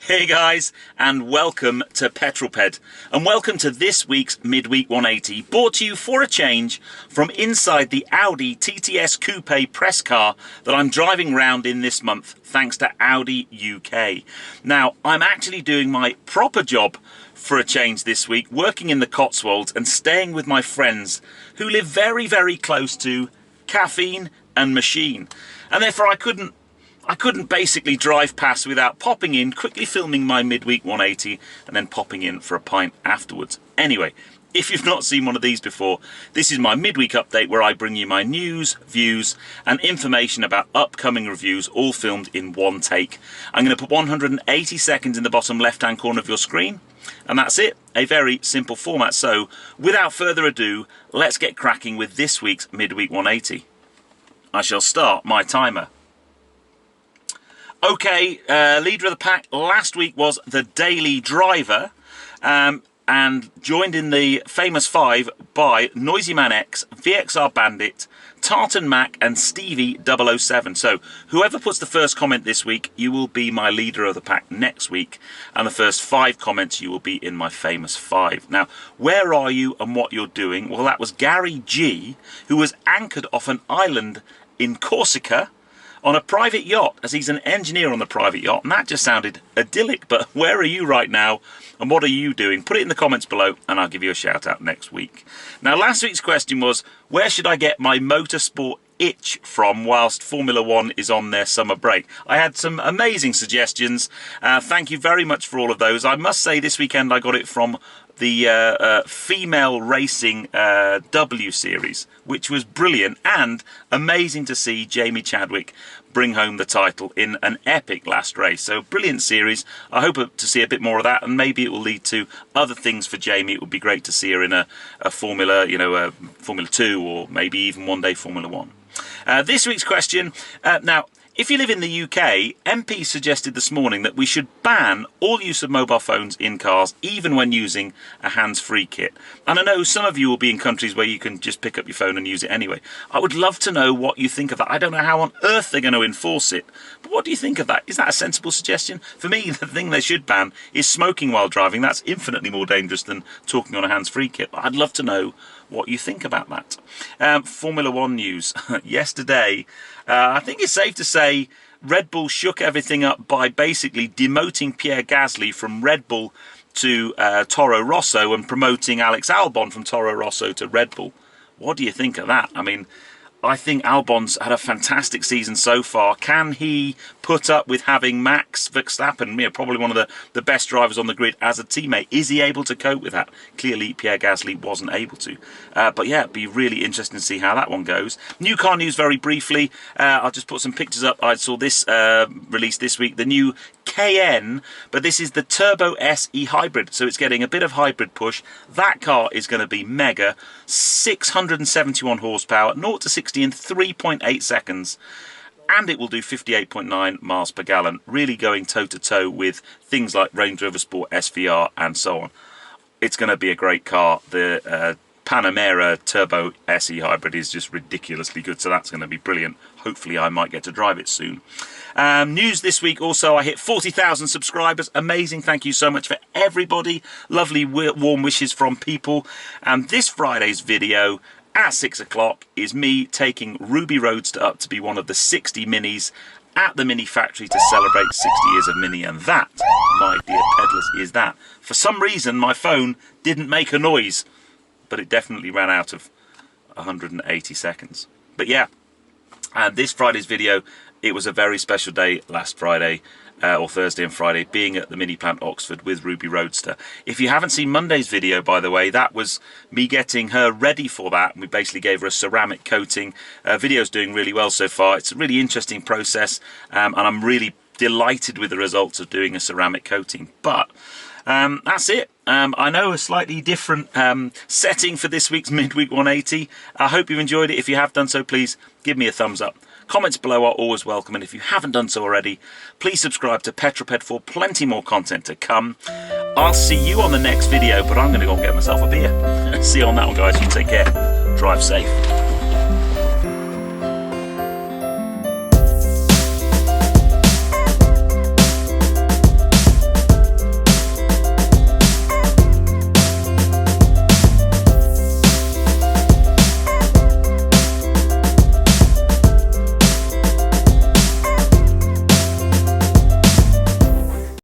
Hey guys, and welcome to Petrol, and welcome to this week's Midweek 180, brought to you for a change from inside the Audi TTS Coupe press car that I'm driving round in this month, thanks to Audi UK. Now, I'm actually doing my proper job for a change this week, working in the Cotswolds and staying with my friends who live very, very close to caffeine and machine, and therefore I couldn't basically drive past without popping in, quickly filming my midweek 180 and then popping in for a pint afterwards. Anyway, if you've not seen one of these before, this is my midweek update where I bring you my news, views and information about upcoming reviews, all filmed in one take. I'm going to put 180 seconds in the bottom left hand corner of your screen, and that's it. A very simple format. So without further ado, let's get cracking with this week's midweek 180. I shall start my timer. Okay, leader of the pack last week was the Daily Driver, and joined in the famous five by Noisy Man X, VXR Bandit, Tartan Mac and Stevie 007. So whoever puts the first comment this week, you will be my leader of the pack next week, and the first 5 comments you will be in my famous 5. Now, where are you and what you're doing? Well, that was Gary G, who was anchored off an island in Corsica on a private yacht, as he's an engineer on the private yacht, and that just sounded idyllic. But where are you right now and what are you doing? Put it in the comments below and I'll give you a shout out next week. Now, last week's question was, where should I get my motorsport itch from whilst Formula 1 is on their summer break? I had some amazing suggestions. Thank you very much for all of those. I must say this weekend I got it from the female racing W series, which was brilliant and amazing to see Jamie Chadwick bring home the title in an epic last race. So brilliant series. I hope to see a bit more of that, and maybe it will lead to other things for Jamie. It would be great to see her in a Formula, a Formula 2 or maybe even one day Formula 1. This week's question, now, if you live in the UK, MP suggested this morning that we should ban all use of mobile phones in cars, even when using a hands-free kit. And I know some of you will be in countries where you can just pick up your phone and use it anyway. I would love to know what you think of that. I don't know how on earth they're going to enforce it, but what do you think of that? Is that a sensible suggestion? For me, the thing they should ban is smoking while driving. That's infinitely more dangerous than talking on a hands-free kit. But I'd love to know what you think about that. Formula 1 news. Yesterday, I think it's safe to say Red Bull shook everything up by basically demoting Pierre Gasley from Red Bull to Toro Rosso and promoting Alex Albon from Toro Rosso to Red Bull. What do you think of that? I mean, I think Albon's had a fantastic season so far. Can he put up with having Max Verstappen, probably one of the best drivers on the grid, as a teammate? Is he able to cope with that? Clearly, Pierre Gasly wasn't able to. But yeah, it'd be really interesting to see how that one goes. New car news very briefly. I'll just put some pictures up. I saw this released this week, the new Cayenne, but this is the Turbo S e-hybrid, so it's getting a bit of hybrid push. That car is going to be mega. 671 horsepower, 0 to 60 in 3.8 seconds, and it will do 58.9 miles per gallon, really going toe-to-toe with things like Range Rover Sport SVR and so on. It's going to be a great car. The Panamera Turbo SE Hybrid is just ridiculously good, so that's going to be brilliant. Hopefully I might get to drive it soon. News this week also, I hit 40,000 subscribers. Amazing. Thank you so much for everybody. Lovely warm wishes from people. And this Friday's video at 6 o'clock is me taking Ruby Roadster up to be one of the 60 Minis at the Mini factory to celebrate 60 years of Mini. And that, my dear peddlers, is that. For some reason, my phone didn't make a noise, but it definitely ran out of 180 seconds. But yeah, and this Friday's video, it was a very special day last Friday, or Thursday and Friday, being at the Mini Plant Oxford with Ruby Roadster. If you haven't seen Monday's video, by the way, that was me getting her ready for that. We basically gave her a ceramic coating. Video's doing really well so far. It's a really interesting process, and I'm really delighted with the results of doing a ceramic coating. But that's it. I know a slightly different setting for this week's Midweek 180. I hope you've enjoyed it. If you have done so, please give me a thumbs up. Comments below are always welcome, and if you haven't done so already, please subscribe to Petrol for plenty more content to come. I'll see you on the next video, but I'm going to go and get myself a beer. See you on that one, guys. You take care. Drive safe.